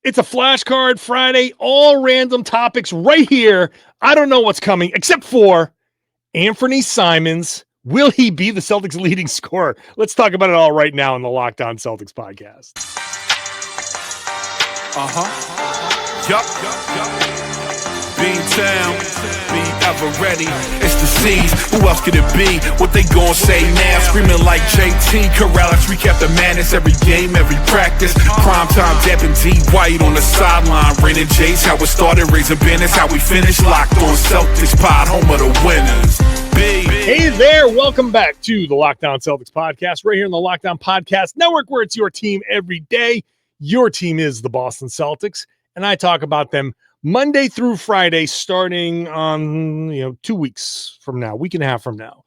It's a Flashcard Friday, all random topics right here. I don't know what's coming except for Anfernee Simons. Will he be the Celtics' leading scorer? Let's talk about it all right now in the Locked On Celtics podcast. Beantown, be ever ready. It's the C's. Who else could it be? What they gon' say now? Screaming like JT. Karalis recap the madness every game, every practice. Primetime Depp and D White on the sideline. Raining J's, how it started. Raising banners, how we finished. Locked on Celtics pod, home of the winners. Hey there, welcome back to the Locked On Celtics podcast, right here in the Locked On Podcast Network, where it's your team every day. Your team is the Boston Celtics, and I talk about them Monday through Friday, starting on 2 weeks from now, week and a half from now,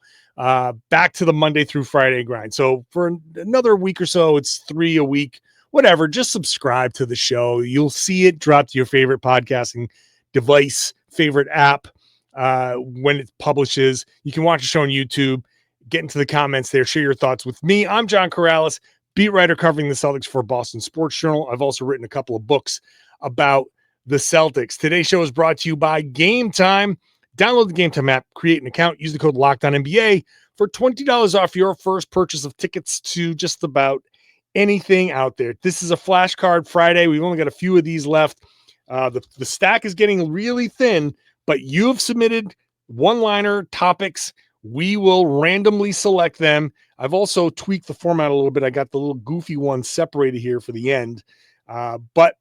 back to the Monday through Friday grind. So for another week or so, it's 3 a week, whatever. Just subscribe to the show. You'll see it drop to your favorite podcasting device, favorite app. When it publishes, you can watch the show on YouTube, get into the comments there, share your thoughts with me. I'm John Karalis, beat writer covering the Celtics for Boston Sports Journal. I've also written a couple of books about the Celtics. Today's show is brought to you by Game Time. Download the Game Time app, create an account, use the code LOCKEDONNBA for $20 off your first purchase of tickets to just about anything out there. This is a Flashcard Friday. We've only got a few of these left. The stack is getting really thin, but you have submitted one-liner topics. We will randomly select them. I've also tweaked the format a little bit. I got the little goofy one separated here for the end. But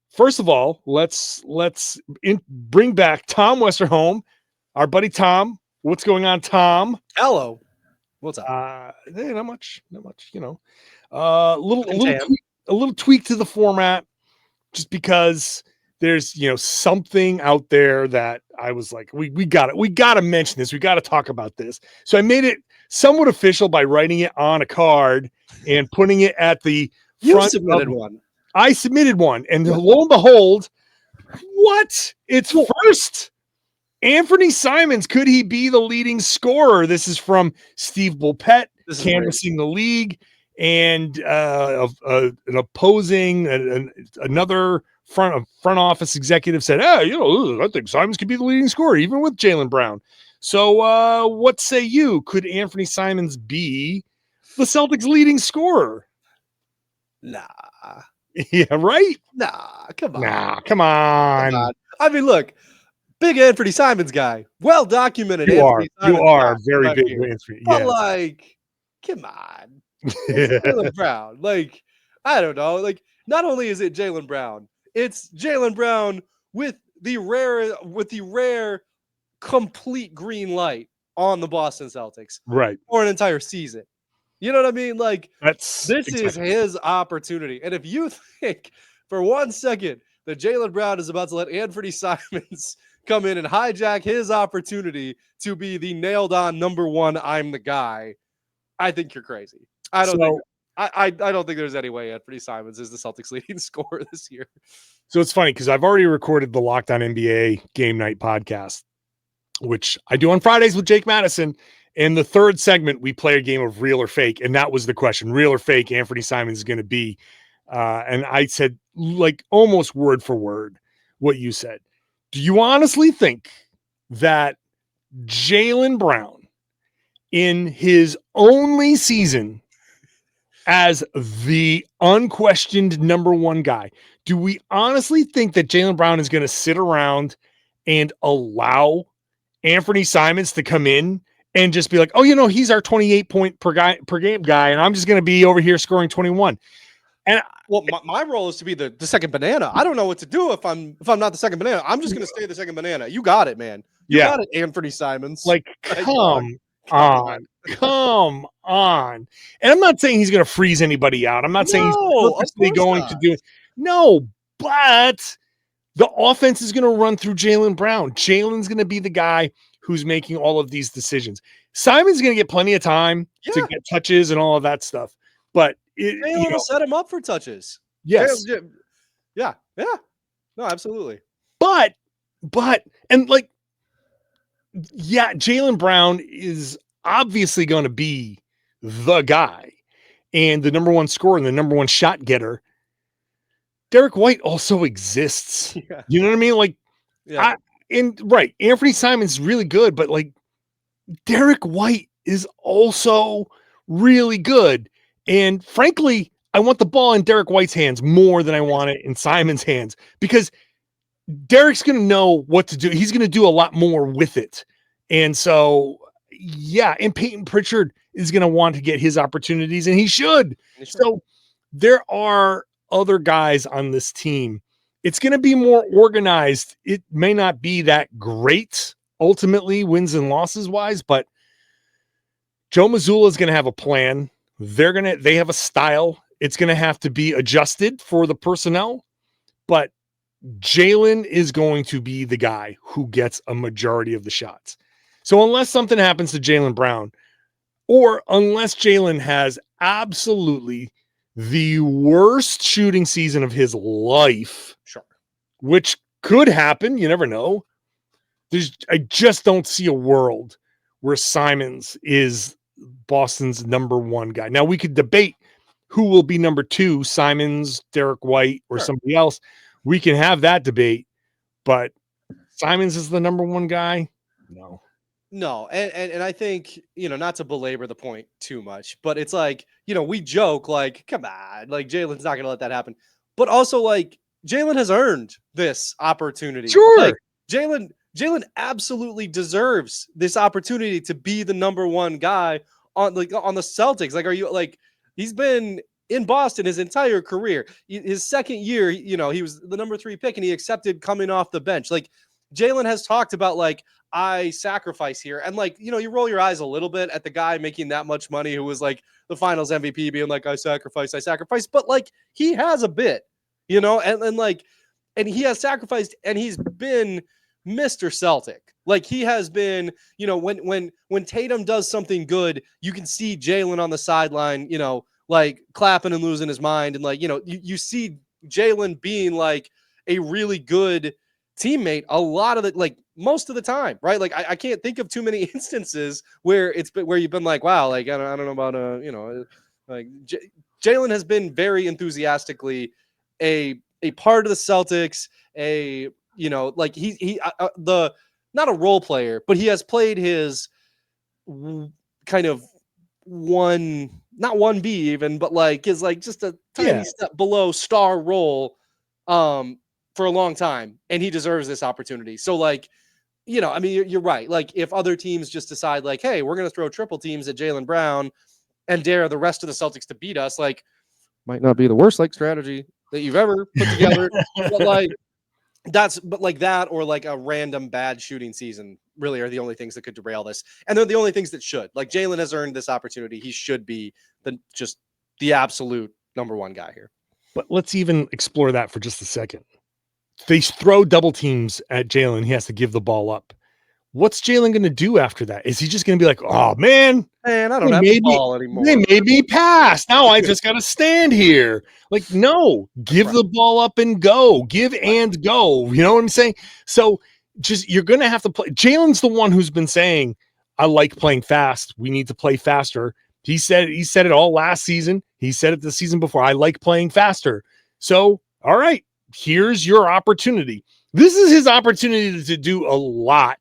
first of all, let's bring back Tom Westerholm, our buddy Tom. What's going on, Tom? Hello. What's up? Not much. A little tweak to the format, just because there's something out there that I was like, we got to mention this. We got to talk about this. So I made it somewhat official by writing it on a card and putting it at the front. You submitted one. I submitted one, and lo and behold, what? It's first. Anfernee Simons, could he be the leading scorer? This is from Steve Bulpett, canvassing the league, and an opposing another front office executive said, I think Simons could be the leading scorer, even with Jaylen Brown. So what say you? Could Anfernee Simons be the Celtics' leading scorer? Nah. Yeah, right? Come on. Come on. I mean, look, big Anfernee Simons guy. Well documented. You are very big Anfernee. But come on. It's Jaylen Brown. I don't know. Not only is it Jaylen Brown, it's Jaylen Brown with the rare complete green light on the Boston Celtics. Right. For an entire season. You know what I mean? This is his opportunity. And if you think for 1 second that Jaylen Brown is about to let Anfernee Simons come in and hijack his opportunity to be the nailed on number one, I'm the guy, I think you're crazy. I don't think there's any way Anfernee Simons is the Celtics leading scorer this year. So it's funny because I've already recorded the Locked On NBA Game Night podcast, which I do on Fridays with Jake Madison. In the third segment, we play a game of real or fake, and that was the question: real or fake? Anfernee Simons is going to be, and I said almost word for word what you said. Do you honestly think that Jaylen Brown, in his only season as the unquestioned number one guy, do we honestly think that Jaylen Brown is going to sit around and allow Anfernee Simons to come in and just be like, he's our 28 point per game guy, and I'm just going to be over here scoring 21? And my role is to be the second banana. I don't know what to do if I'm not the second banana. I'm just going to stay the second banana. You got it, man. You got it, Anfernee Simons. Come on. And I'm not saying he's going to freeze anybody out. I'm not saying he's purposely going to do it. No, but the offense is going to run through Jaylen Brown. Jaylen's going to be the guy who's making all of these decisions. Simon's going to get plenty of time to get touches and all of that stuff. But Jaylen will set him up for touches. Yes. Yeah. No, absolutely. But Jaylen Brown is obviously going to be the guy and the number one scorer and the number one shot getter. Derrick White also exists. Yeah. You know what I mean? Like, Yeah. Anfernee Simons is really good, but like Derrick White is also really good. And frankly, I want the ball in Derrick White's hands more than I want it in Simons' hands because Derrick's going to know what to do. He's going to do a lot more with it. And so, yeah, and Payton Pritchard is going to want to get his opportunities, and he should. So there are other guys on this team. It's going to be more organized. It may not be that great ultimately wins and losses wise, but Joe Mazzulla is going to have a plan. They have a style. It's going to have to be adjusted for the personnel, but Jaylen is going to be the guy who gets a majority of the shots. So unless something happens to Jaylen Brown, or unless Jaylen has absolutely the worst shooting season of his life, Sure, which could happen, you never know. I just don't see a world where Simons is Boston's number one guy. Now we could debate who will be number two, Simons, Derrick White, or somebody else. We can have that debate, but Simons is the number one guy. No, and I think, not to belabor the point too much, but it's like, we joke like, come on, like Jaylen's not going to let that happen. But also like Jaylen has earned this opportunity. Sure. Like Jaylen absolutely deserves this opportunity to be the number one guy on the Celtics. Like, are you like, he's been in Boston his entire career. His second year, he was the number 3 pick and he accepted coming off the bench. Like Jaylen has talked about like, I sacrifice here. And like, you roll your eyes a little bit at the guy making that much money who was like the finals MVP being like, I sacrifice. But like, he has a bit, and he has sacrificed and he's been Mr. Celtic. Like he has been, when Tatum does something good, you can see Jaylen on the sideline, like clapping and losing his mind. And like, you see Jaylen being like a really good teammate a lot of the, like most of the time, right? Like I can't think of too many instances where you've been like, wow, like I don't know about like Jaylen has been very enthusiastically a part of the Celtics, like he not a role player, but he has played his kind of not 1B even, but like is like just a tiny step below star role for a long time, and he deserves this opportunity. So like, I mean, you're right. Like if other teams just decide like, hey, we're going to throw triple teams at Jaylen Brown and dare the rest of the Celtics to beat us, like might not be the worst like strategy that you've ever put together. But like that or like a random bad shooting season really are the only things that could derail this. And they're the only things that should. Like Jaylen has earned this opportunity. He should be the absolute number one guy here. But let's even explore that for just a second. They throw double teams at Jaylen. He has to give the ball up. What's Jaylen going to do after that? Is he just going to be like, oh, man, I don't have the ball anymore. They made me pass. Now I just got to stand here. Like, no, give the ball up and go. Give and go. You know what I'm saying? So you're going to have to play. Jaylen's the one who's been saying, I like playing fast. We need to play faster. He said it all last season. He said it the season before. I like playing faster. So, all right, here's your opportunity. This is his opportunity to do a lot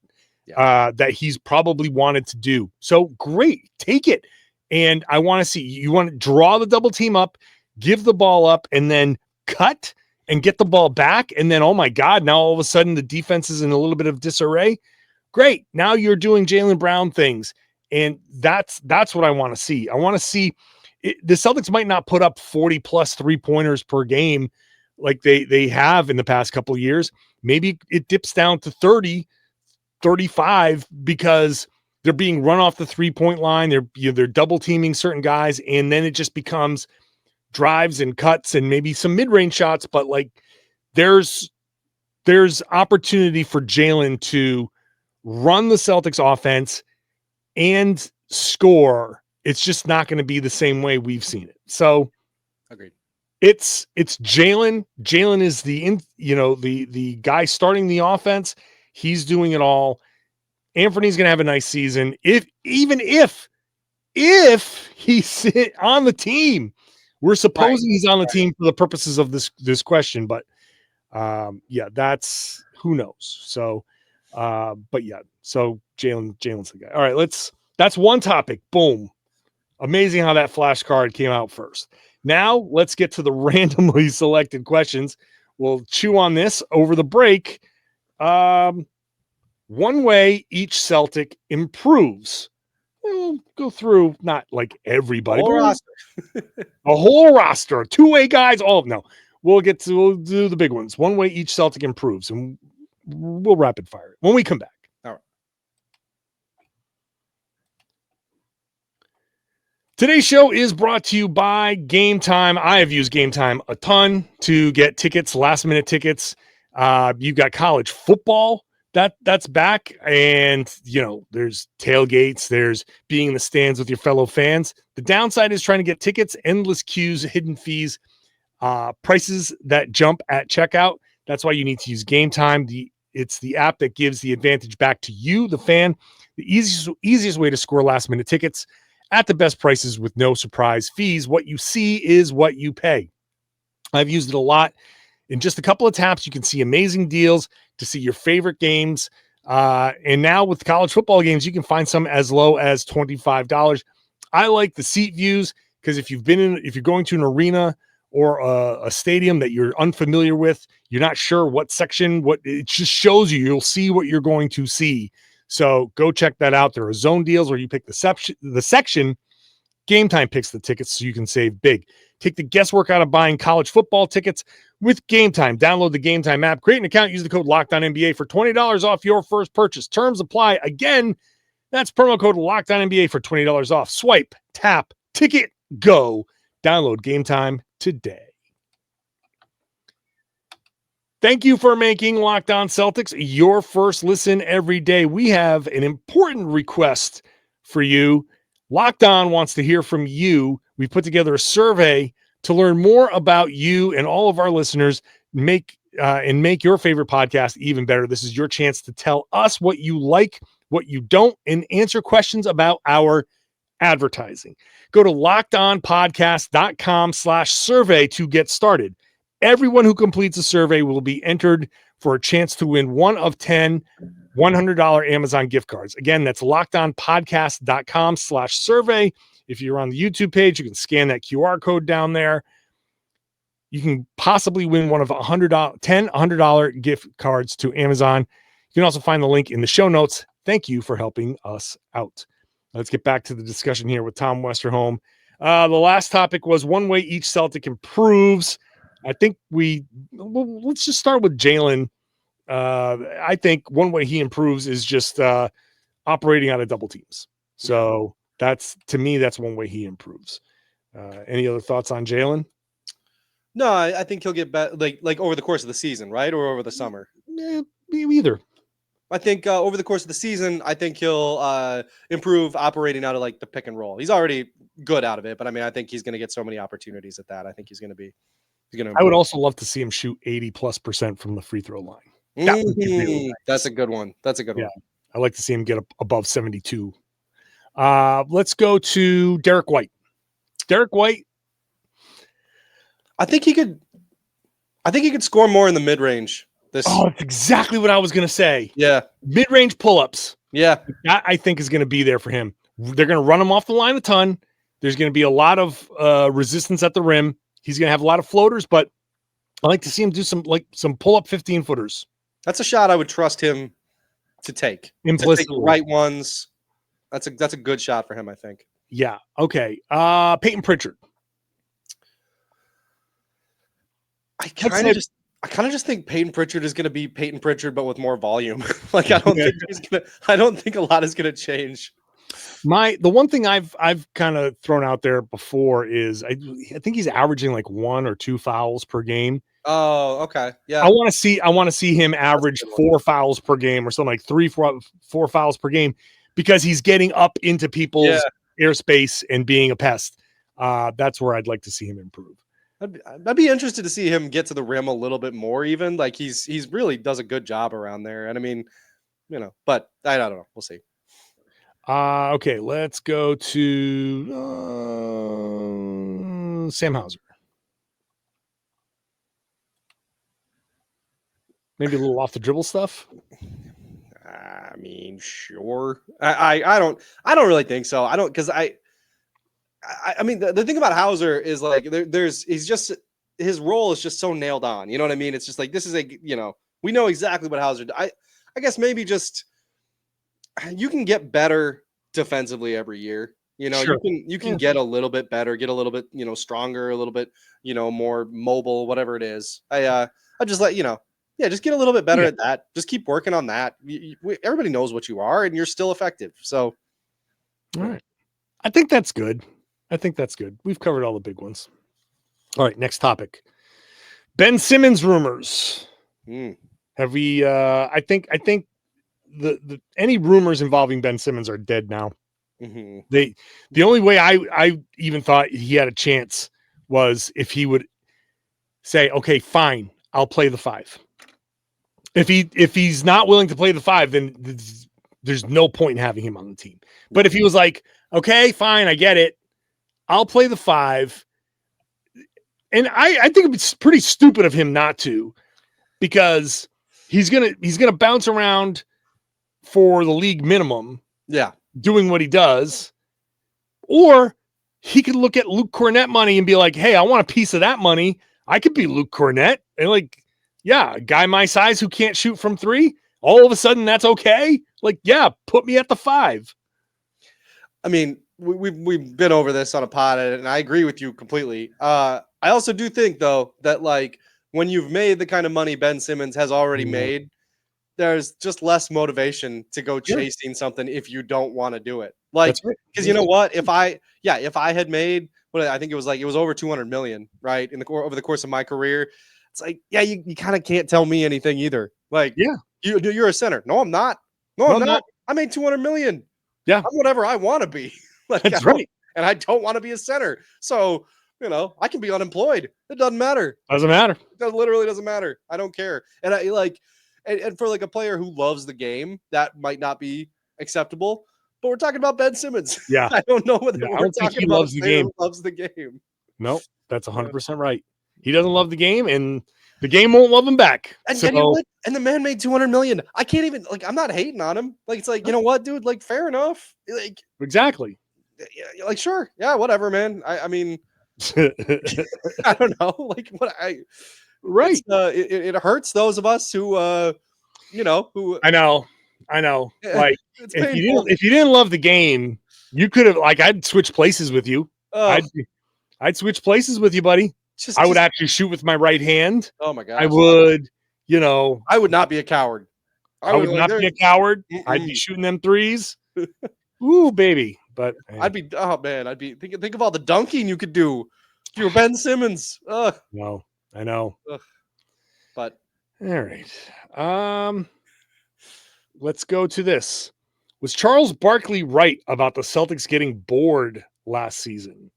that he's probably wanted to do. So great, take it. And I want to see, you want to draw the double team up, give the ball up, and then cut and get the ball back. And then, oh my God, now all of a sudden the defense is in a little bit of disarray. Great. Now you're doing Jaylen Brown things. And that's what I want to see. I want to see the Celtics might not put up 40 plus 3-pointers per game like they have in the past couple of years. Maybe it dips down to 30, 35 because they're being run off the 3-point line. They're double teaming certain guys. And then it just becomes drives and cuts and maybe some mid-range shots. But like there's opportunity for Jaylen to run the Celtics offense and score. It's just not going to be the same way we've seen it. So agreed. It's Jaylen. Jaylen is the guy starting the offense. He's doing it all. Anfernee's going to have a nice season. If he's on the team, We're supposing he's on the team for the purposes of this question, but that's who knows. So, but yeah, so Jaylen's the guy. All right, that's one topic. Boom. Amazing how that flashcard came out first. Now let's get to the randomly selected questions. We'll chew on this over the break. One way each Celtic improves. We'll go through not like everybody, a whole roster, two-way guys. Oh no, we'll do the big ones. One way each Celtic improves, and we'll rapid fire it when we come back. All right. Today's show is brought to you by Game Time. I have used Game Time a ton to get tickets, last-minute tickets. You've got college football that's back, and there's tailgates, there's being in the stands with your fellow fans. The downside is trying to get tickets, endless queues, hidden fees, prices that jump at checkout. That's why you need to use Game Time. It's the app that gives the advantage back to you, the fan. The easiest way to score last-minute tickets at the best prices with no surprise fees. What you see is what you pay. I've used it a lot. In just a couple of taps, you can see amazing deals to see your favorite games. And now with college football games, you can find some as low as $25. I like the seat views because if you're going to an arena or a stadium that you're unfamiliar with, you're not sure what section, it just shows you'll see what you're going to see. So go check that out. There are zone deals where you pick the section. Game Time picks the tickets so you can save big. Take the guesswork out of buying college football tickets with Game Time. Download the Game Time app, create an account, use the code LOCKEDONNBA for $20 off your first purchase. Terms apply. Again, that's promo code LOCKEDONNBA for $20 off. Swipe, tap, ticket, go. Download Game Time today. Thank you for making Locked On Celtics your first listen every day. We have an important request for you. Locked On wants to hear from you. We put together a survey to learn more about you and all of our listeners, make your favorite podcast even better. This is your chance to tell us what you like, what you don't, and answer questions about our advertising. Go to lockedonpodcast.com/survey to get started. Everyone who completes a survey will be entered for a chance to win one of 10 $100 Amazon gift cards. Again, that's lockedonpodcast.com/survey. If you're on the YouTube page, you can scan that QR code down there. You can possibly win one of 10 $100 gift cards to Amazon. You can also find the link in the show notes. Thank you for helping us out. Let's get back to the discussion here with Tom Westerholm. The last topic was one way each Celtic improves. I think let's just start with Jaylen. I think one way he improves is just operating out of double teams. So that's one way he improves. Any other thoughts on Jaylen? No, I think he'll get better, like over the course of the season, right, or over the summer. Either. I think over the course of the season, I think he'll improve operating out of like the pick and roll. He's already good out of it, but I mean, I think he's going to get so many opportunities at that. I think he's going to be. I would also love to see him shoot 80+% from the free throw line. That would be really nice. That's a good one. That's a good one. I like to see him get above 72. Let's go to Derrick White. Derrick White. I think he could score more in the mid range. That's exactly what I was going to say. Yeah. Mid range pull-ups. Yeah. That I think is going to be there for him. They're going to run him off the line a ton. There's going to be a lot of resistance at the rim. He's going to have a lot of floaters, but I like to see him do some pull-up 15-footers. That's a shot I would trust him to take. Implicitly. To take the right ones. That's a good shot for him, I think. Yeah. Okay. Payton Pritchard. I kind of just think Payton Pritchard is going to be Payton Pritchard, but with more volume. I don't think a lot is going to change. The one thing I've kind of thrown out there before is I think he's averaging like 1 or 2 fouls per game. Oh, okay. Yeah. I want to see him average 4 fouls per game or something like 4 fouls per game because he's getting up into people's airspace and being a pest. That's where I'd like to see him improve. I'd be interested to see him get to the rim a little bit more even. Like he's really does a good job around there. And I mean, but I don't know. We'll see. Okay, let's go to Sam Hauser? Maybe a little off the dribble stuff. I mean, sure. I don't really think so. I don't, because I mean, the thing about Hauser is like his role is just so nailed on. You know what I mean? It's just like, this is we know exactly what Hauser. I guess maybe just you can get better defensively every year. Sure. You can get a little bit better, get a little bit stronger, a little bit more mobile, whatever it is. I just let just get a little bit better at that. Just keep working on that. Everybody knows what you are, and you're still effective. So, all right, I think that's good. We've covered all the big ones. All right, next topic. Ben Simmons rumors. Have we? I think the any rumors involving Ben Simmons are dead now. Mm-hmm. The only way I even thought he had a chance was if he would say, okay, fine, I'll play the 5. If he's not willing to play the 5, then there's no point in having him on the team. But if he was like, okay, fine, I get it, I'll play the 5. And I think it's pretty stupid of him not to, because he's gonna bounce around for the league minimum. Yeah. Doing what he does. Or he could look at Luke Cornett money and be like, hey, I want a piece of that money. I could be Luke Cornett. And like, yeah, a guy my size who can't shoot from 3, all of a sudden that's okay. Like, yeah, put me at the 5. I mean, we've been over this on a pod, and I agree with you completely. I also do think, though, that like when you've made the kind of money Ben Simmons has already made, there's just less motivation to go chasing something if you don't want to do it. Like, because you know what? If I had made what I think it was over 200 million, right, over the course of my career, it's like, yeah, you kind of can't tell me anything either. Like, yeah, you're a center. No, I'm not. No, I'm not. I made 200 million. Yeah, I'm whatever I want to be. Like, that's right. And I don't want to be a center. So, I can be unemployed. It doesn't matter. Doesn't matter. It literally doesn't matter. I don't care. And I like, and for like a player who loves the game, that might not be acceptable. But we're talking about Ben Simmons. Yeah, I don't know whether we're talking about loves the game. Loves the game. Nope, that's 100% right. He doesn't love the game, and the game won't love him back. And you know what? And the man made 200 million. I can't even I'm not hating on him. Like, it's like, you know what, dude? Like, fair enough. Like, exactly. Like, sure, yeah, whatever, man. I mean, I don't know. Like, what right? It hurts those of us who who I know. Like, if you didn't love the game, you could have, like, I'd switch places with you. I'd switch places with you, buddy. I would actually shoot with my right hand. Oh my gosh. I would, I would not be a coward. I would not be a coward. I'd be shooting them 3s. Ooh, baby. But I'd be think of all the dunking you could do if you were Ben Simmons. No, I know. But all right. Let's go to this. Was Charles Barkley right about the Celtics getting bored last season?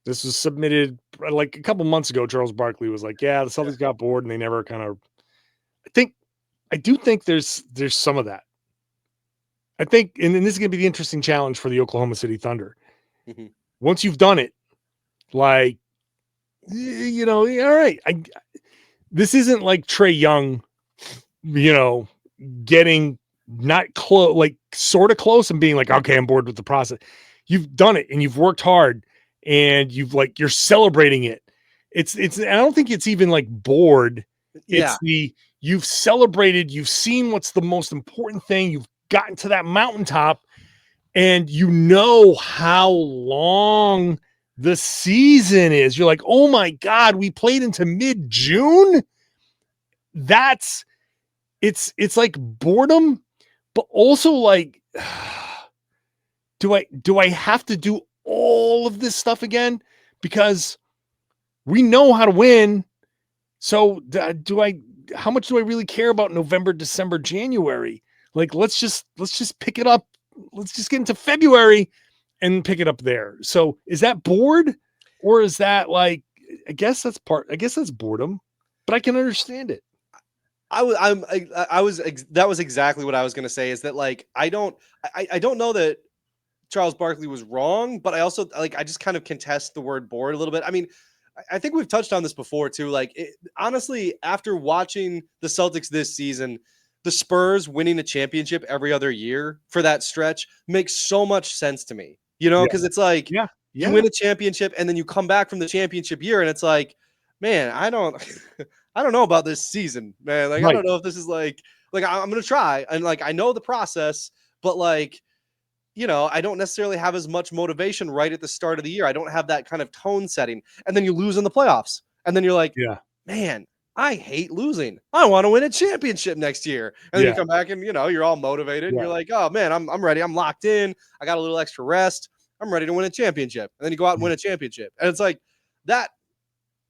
This was submitted like a couple months ago. Charles Barkley was like, yeah, the Celtics got bored and they never kind of, I do think there's some of that. I think, and this is going to be the interesting challenge for the Oklahoma City Thunder. Mm-hmm. Once you've done it, like, all right. This isn't like Trae Young, getting not close, like sort of close and being like, okay, I'm bored with the process. You've done it and you've worked hard and you're celebrating it. It's, I don't think it's even like bored. It's you've celebrated, you've seen what's the most important thing. You've gotten to that mountaintop and how long the season is. You're like, oh my God, we played into mid-June. It's like boredom, but also like, do I have to do all of this stuff again? Because we know how to win. So how much do I really care about November, December, January? Like, let's just pick it up. Let's just get into February and pick it up there. So is that bored, or is that like, I guess that's boredom, but I can understand it. That was exactly what I was going to say, is that like, I don't know that Charles Barkley was wrong, but I also I just kind of contest the word bored a little bit. I mean, I think we've touched on this before too. Honestly, after watching the Celtics this season, the Spurs winning a championship every other year for that stretch makes so much sense to me, because it's you win a championship and then you come back from the championship year and it's like, man, I don't know about this season, man. I don't know if this is I'm going to try. And I know the process, but I don't necessarily have as much motivation right at the start of the year. I don't have that kind of tone setting. And then you lose in the playoffs. And then you're like, man, I hate losing. I want to win a championship next year. And then you come back and, you're all motivated. And you're like, oh, man, I'm ready. I'm locked in. I got a little extra rest. I'm ready to win a championship. And then you go out and win a championship. And it's like, that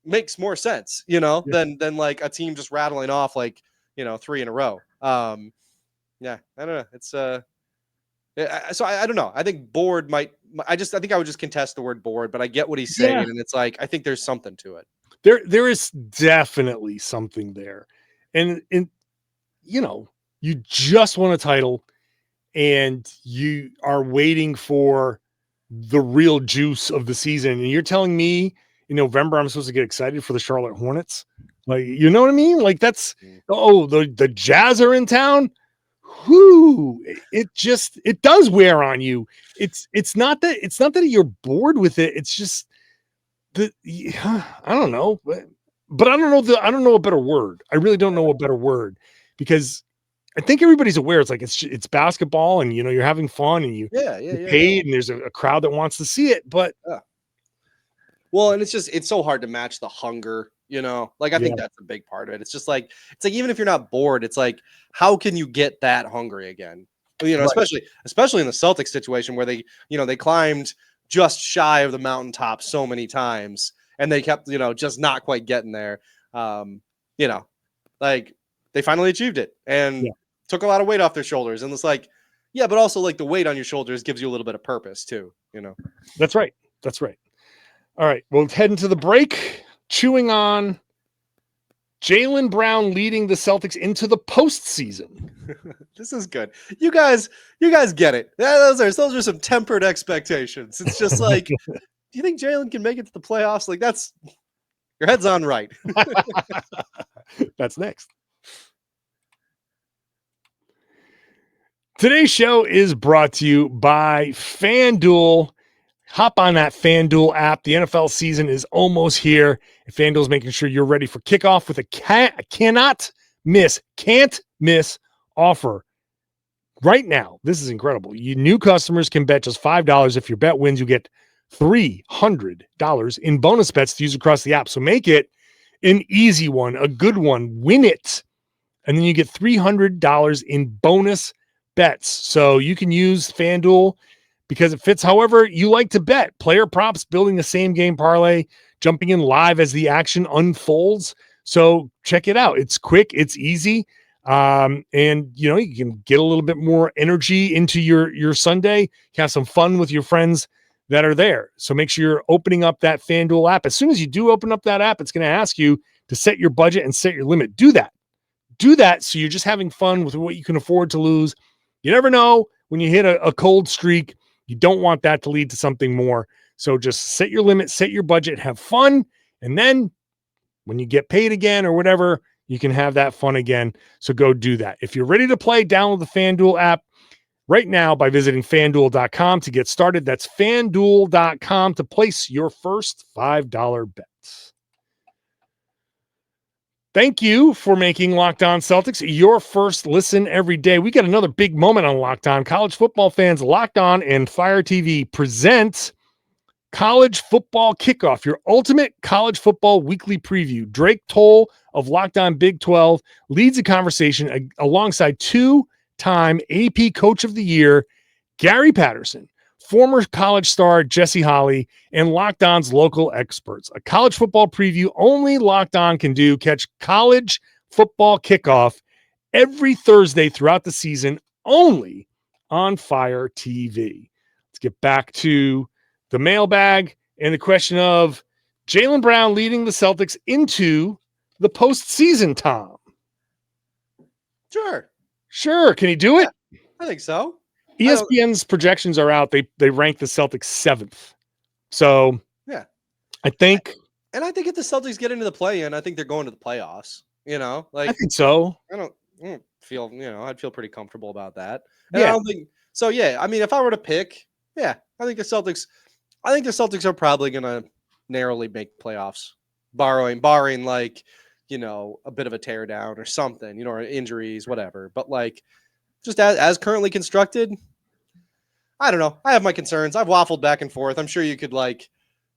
makes more sense, than a team just rattling off 3 in a row. I don't know. It's so I don't know. I think bored I think I would just contest the word bored, but I get what he's saying, and it's I think there's something to it. There is definitely something there, and you just won a title, and you are waiting for the real juice of the season, and you're telling me in November I'm supposed to get excited for the Charlotte Hornets, you know what I mean? That's the Jazz are in town. Whoo! It does wear on you. It's not that you're bored with it. It's just I don't know, but I don't know a better word. I really don't know a better word, because I think everybody's aware. It's basketball, and you're having fun, and you paid, and there's a crowd that wants to see it. But well, and it's so hard to match the hunger. I think that's a big part of it. It's just even if you're not bored, it's how can you get that hungry again? Especially in the Celtics situation where they climbed just shy of the mountaintop so many times, and they kept, just not quite getting there. They finally achieved it and took a lot of weight off their shoulders. And it's but also the weight on your shoulders gives you a little bit of purpose too, That's right. All right. We'll head into the break, chewing on Jaylen Brown leading the Celtics into the postseason. This is good. You guys get it. Those are some tempered expectations. It's just do you think Jaylen can make it to the playoffs? That's your head's on right. That's next. Today's show is brought to you by FanDuel. Hop on that FanDuel app. The NFL season is almost here. FanDuel is making sure you're ready for kickoff with a can't miss offer right now. This is incredible. You new customers can bet just $5. If your bet wins, you get $300 in bonus bets to use across the app. So make it an easy one, a good one. Win it. And then you get $300 in bonus bets. So you can use FanDuel because it fits however you like to bet. Player props, building a same game parlay, jumping in live as the action unfolds. So check it out. It's quick, it's easy. And you can get a little bit more energy into your Sunday, have some fun with your friends that are there. So make sure you're opening up that FanDuel app. As soon as you do open up that app, it's going to ask you to set your budget and set your limit. Do that. So you're just having fun with what you can afford to lose. You never know when you hit a cold streak. You don't want that to lead to something more. So just set your limit, set your budget, have fun. And then when you get paid again or whatever, you can have that fun again. So go do that. If you're ready to play, download the FanDuel app right now by visiting FanDuel.com to get started. That's FanDuel.com to place your first $5 bets. Thank you for making Locked On Celtics your first listen every day. We got another big moment on Locked On. College football fans, Locked On and Fire TV present College Football Kickoff, your ultimate college football weekly preview. Drake Toll of Locked On Big 12 leads the conversation alongside two-time AP Coach of the Year, Gary Patterson, former college star Jesse Holley, and Locked On's local experts. A college football preview only Locked On can do. Catch College Football Kickoff every Thursday throughout the season, only on Fire TV. Let's get back to the mailbag and the question of Jaylen Brown leading the Celtics into the postseason, Tom. Sure. Can he do it? I think so. ESPN's projections are out. They rank the Celtics 7th. So yeah, I think, and I think if the Celtics get into the play-in, I think they're going to the playoffs. I think so. I don't feel, I'd feel pretty comfortable about that. And I Yeah. don't think so. Yeah, I mean, if I were to pick, I think the Celtics are probably going to narrowly make playoffs, barring like, a bit of a tear down or something, or injuries, whatever. But like, just as currently constructed, I don't know. I have my concerns. I've waffled back and forth. I'm sure you could like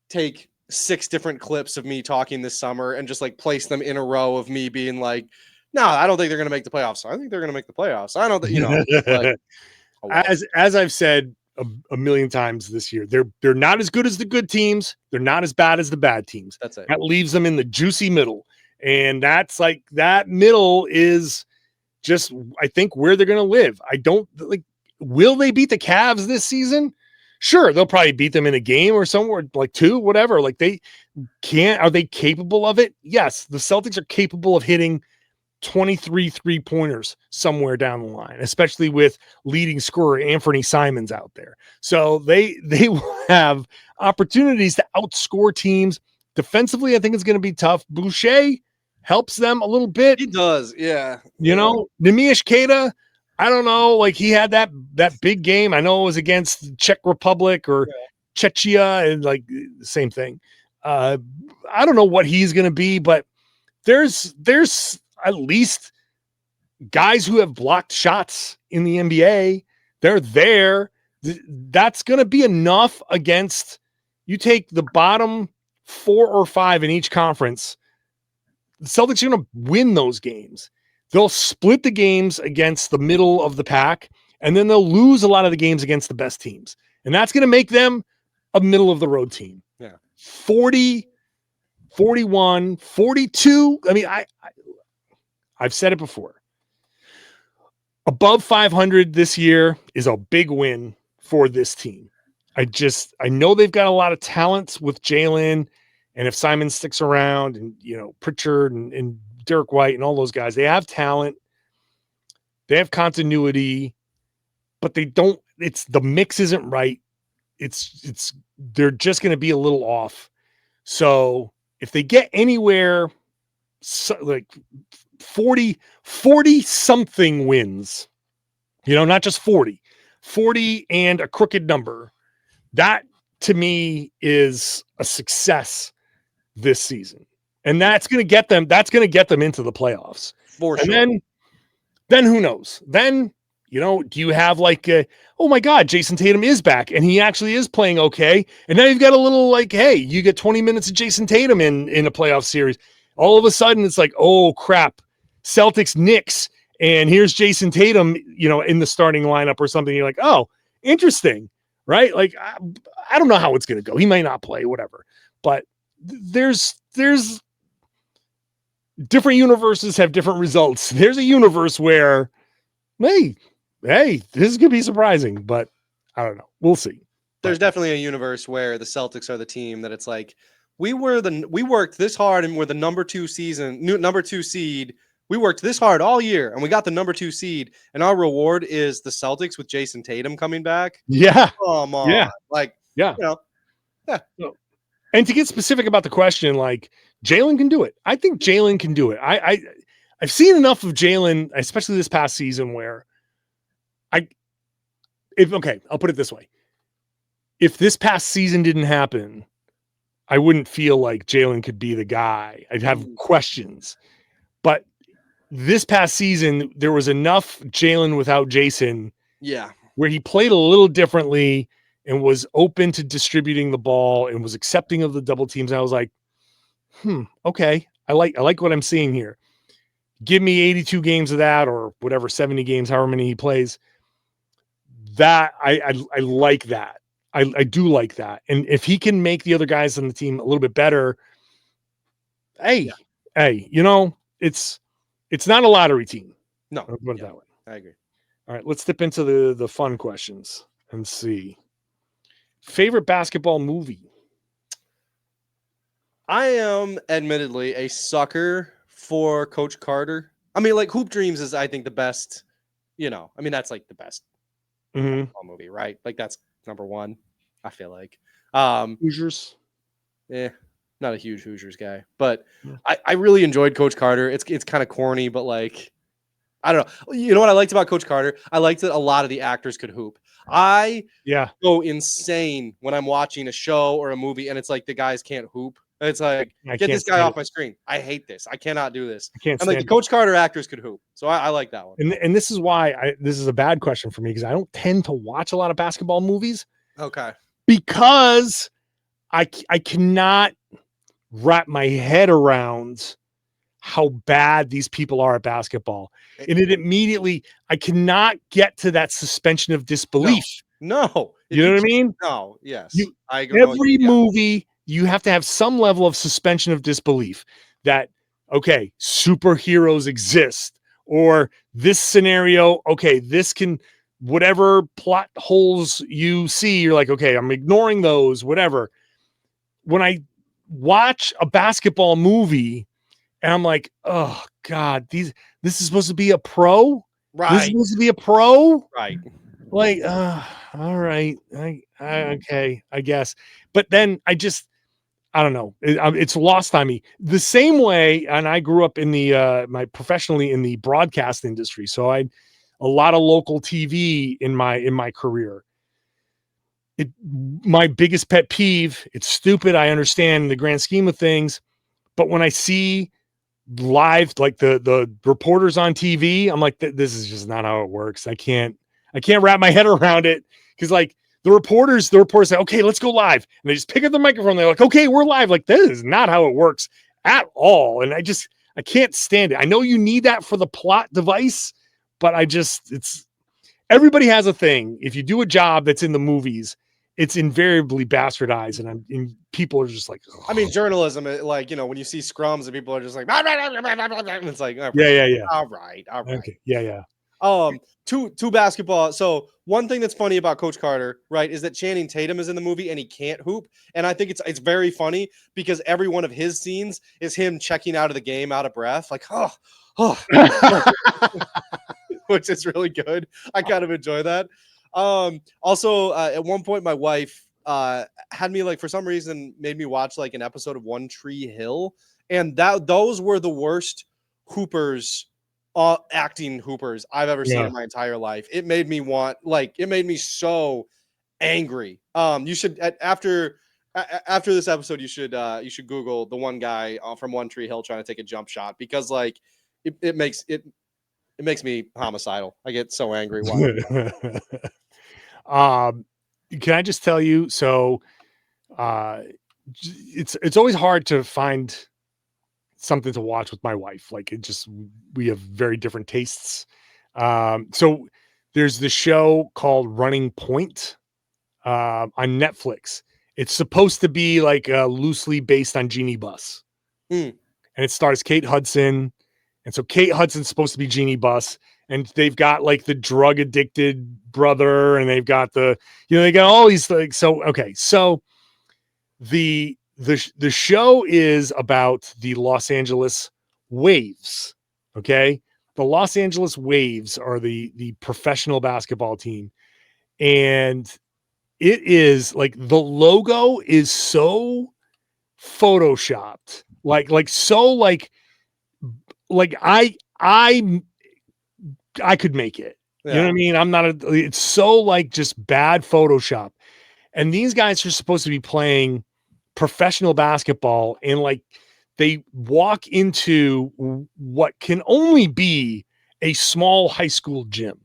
take 6 different clips of me talking this summer and just like place them in a row of me being like, no, I don't think they're going to make the playoffs. I think they're going to make the playoffs. I don't, like, as I've said a million times this year, they're not as good as the good teams. They're not as bad as the bad teams. That's it. That leaves them in the juicy middle. And that's like, that middle is just, I think, where they're going to live. I don't like, will they beat the Cavs this season? Sure. They'll probably beat them in a game or somewhere, like 2, whatever. Like, they can't, are they capable of it? Yes. The Celtics are capable of hitting 23 3-pointers somewhere down the line, especially with leading scorer Anfernee Simons out there. So they will have opportunities to outscore teams. Defensively, I think it's going to be tough. Boucher helps them a little bit. He does, yeah. Nemish Keita, I don't know, like, he had that big game. I know it was against Czech Republic or Czechia, and like same thing. I don't know what he's going to be, but there's at least guys who have blocked shots in the NBA. They're there. That's going to be enough against, you take the bottom 4 or 5 in each conference. The Celtics are going to win those games. They'll split the games against the middle of the pack, and then they'll lose a lot of the games against the best teams. And that's going to make them a middle of the road team. Yeah. 40, 41, 42. I mean, I've said it before. Above 500 this year is a big win for this team. I know they've got a lot of talent with Jaylen, and if Simon sticks around, and Pritchard and Derrick White and all those guys, they have talent. They have continuity, but they don't. It's the mix isn't right. They're just going to be a little off. So if they get anywhere, like 40 something wins, not just 40 and a crooked number, that to me is a success this season. And that's going to get them into the playoffs. For sure. And then who knows? Then, do you have like, oh my God, Jayson Tatum is back and he actually is playing okay. And now you've got a little like, hey, you get 20 minutes of Jayson Tatum in a playoff series. All of a sudden it's like, oh crap, Celtics, Knicks, and here's Jayson Tatum, in the starting lineup or something. You're like, oh, interesting, right? Like, I don't know how it's going to go. He might not play, whatever. But there's different universes have different results. There's a universe where, hey, this is going to be surprising, but I don't know. We'll see. There's definitely a universe where the Celtics are the team that it's like, we worked this hard and we're the number 2 seed. We worked this hard all year and we got the number 2 seed, and our reward is the Celtics with Jayson Tatum coming back. Yeah. Come on. Yeah. Like, yeah. Yeah. And to get specific about the question, like, Jaylen can do it. I think Jaylen can do it. I've seen enough of Jaylen, especially this past season, where I'll put it this way. If this past season didn't happen, I wouldn't feel like Jaylen could be the guy. I'd have questions. But this past season, there was enough Jaylen without Jayson. Yeah. Where he played a little differently and was open to distributing the ball and was accepting of the double teams. And I was like, okay. I like what I'm seeing here. Give me 82 games of that, or whatever, 70 games, however many he plays. That I like that. I do like that. And if he can make the other guys on the team a little bit better, hey, it's not a lottery team. No. I'll put it that way. I agree. All right, let's dip into the fun questions and see. Favorite basketball movie? I am admittedly a sucker for Coach Carter. I mean, like, Hoop Dreams is, I think, the best, that's like the best Mhm. basketball movie, right? Like that's number one. I feel like. Hoosiers. Not a huge Hoosiers guy, but Yeah. I really enjoyed Coach Carter. It's kind of corny, but like I don't know. You know what I liked about Coach Carter? I liked that a lot of the actors could hoop. I Yeah. go insane when I'm watching a show or a movie and it's like the guys can't hoop. It's like, I get can't this guy stand off it. my screen. I hate this. I cannot do this. I can't And like the stand it. Coach Carter actors could hoop. So I like that one. And this is why this is a bad question for me because I don't tend to watch a lot of basketball movies Okay. because I cannot wrap my head around how bad these people are at basketball. And it immediately, I cannot get to that suspension of disbelief. No. You know what I mean? No. Yes. You- I agree. Every movie, you have to have some level of suspension of disbelief that, okay, superheroes exist, or this scenario, okay, this can, whatever plot holes you see, you're like, okay, I'm ignoring those, whatever. When I watch a basketball movie and I'm like, oh God, this is supposed to be a pro? This is Right. supposed to be a pro? Right. Like, all right. Okay, I guess. But then I don't know. It's lost on me. The same way, and I grew up in professionally in the broadcast industry. So I a lot of local TV in my career. My biggest pet peeve, it's stupid. I understand in the grand scheme of things, but when I see live, like the reporters on TV, I'm like, this is just not how it works. I can't wrap my head around it. Cause like the reporters say, okay, let's go live. And they just pick up the microphone. They're like, okay, we're live. Like, this is not how it works at all. And I can't stand it. I know you need that for the plot device, but everybody has a thing. If you do a job that's in the movies, it's invariably bastardized, and people are just like, ugh. I mean, journalism, like, when you see scrums and people are just like, and it's like, Yeah. all right. Okay. Yeah. Two basketball. So one thing that's funny about Coach Carter, right, is that Channing Tatum is in the movie and he can't hoop. And I think it's very funny because every one of his scenes is him checking out of the game out of breath, like, which is really good. I kind of enjoy that. Also, at one point, my wife had me, like, for some reason, made me watch like an episode of One Tree Hill, and those were the worst hoopers, acting hoopers I've ever seen in my entire life. It made me it made me so angry. You should after this episode, you should Google the one guy from One Tree Hill trying to take a jump shot, because like it makes me homicidal. I get so angry. Can I just tell you? So, it's always hard to find something to watch with my wife. Like, we have very different tastes. So there's the show called Running Point on Netflix. It's supposed to be like loosely based on Jeannie Buss, and it stars Kate Hudson. And so Kate Hudson's supposed to be Jeannie Buss, and they've got like the drug addicted brother, and they've got they got all these like, so, okay. So the show is about the Los Angeles Waves. Okay. The Los Angeles Waves are the professional basketball team. And it is like, the logo is so photoshopped, like I could make it. You know what I mean? It's so like just bad Photoshop. And these guys are supposed to be playing professional basketball, and like they walk into what can only be a small high school gym.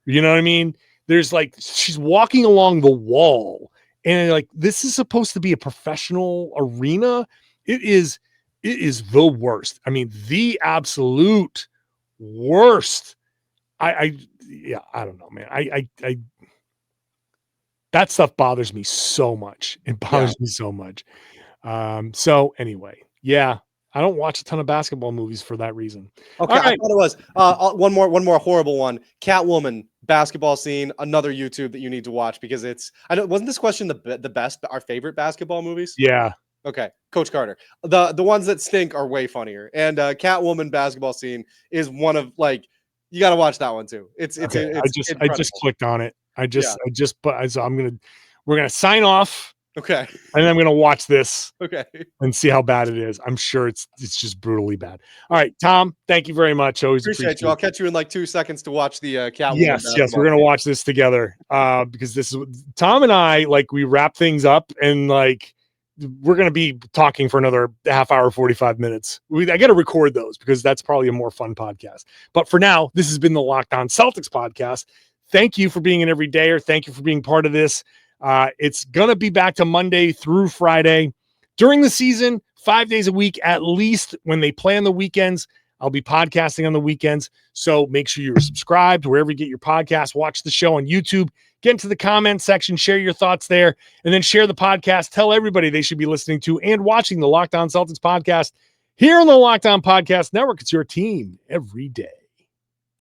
You know what I mean? There's like, she's walking along the wall, and like, this is supposed to be a professional arena. It is the worst. I mean, the absolute worst. I don't know, man. I that stuff bothers me so much. It bothers me so much. So anyway, yeah, I don't watch a ton of basketball movies for that reason. Okay, All right. I thought it was one more horrible one. Catwoman basketball scene, another YouTube that you need to watch, because wasn't this question the best, our favorite basketball movies? Yeah. Okay, Coach Carter. The ones that stink are way funnier, and Catwoman basketball scene is one of, like, you got to watch that one too. I just clicked on it. So we're gonna sign off. Okay. And I'm going to watch this Okay. and see how bad it is. I'm sure it's just brutally bad. All right, Tom, thank you very much. Always appreciate you. I'll catch you in like 2 seconds to watch the Catwoman. Yes, we're going to watch this together because this is Tom and I, like, we wrap things up and like we're going to be talking for another half hour, 45 minutes. I got to record those because that's probably a more fun podcast. But for now, this has been the Locked On Celtics podcast. Thank you for being an everydayer. Thank you for being part of this. It's going to be back to Monday through Friday during the season, 5 days a week, at least. When they play on the weekends, I'll be podcasting on the weekends. So make sure you're subscribed wherever you get your podcast, watch the show on YouTube, get into the comment section, share your thoughts there, and then share the podcast. Tell everybody they should be listening to and watching the Locked On Celtics podcast here on the Locked On Podcast Network. It's your team every day.